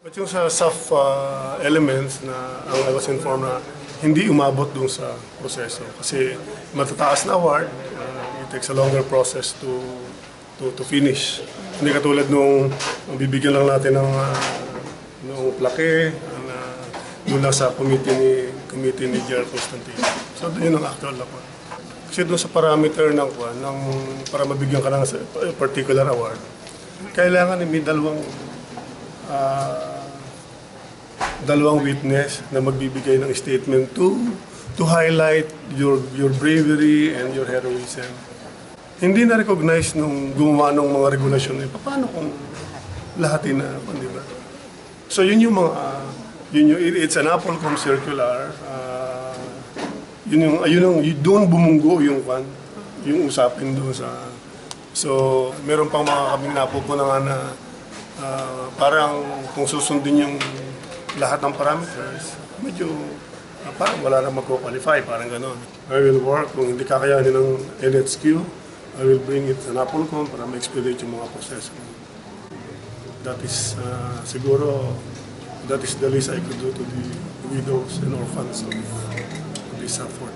But yung sa soft elements na ang I was informed na hindi umabot dun sa proseso. Kasi matataas na award, it takes a longer process to finish. Hindi katulad nung bibigyan lang natin ng plaque na doon lang sa committee ni J.R. Constantino. So doon yun ang actual na award. Kasi doon sa parameter para mabigyan ka ng particular award, kailangan may dalawang witness na magbibigay ng statement to highlight your bravery and your heroism. Hindi na-recognize nung gumawa ng mga regulasyon eh. Paano kung lahatin na, di ba? So yun yung it's an Applecom circular. Doon bumunggo yung usapin doon sa. So meron pang mga kaming napupunan na parang kung susundin yung lahat ng parameters, medyo parang wala na magko-qualify, parang gano'n. I will work, kung hindi kakayanin ng NHQ, I will bring it sa Applecom para ma-expedite yung mga proseso. That is, siguro, that is the least I could do to the widows and orphans of this effort.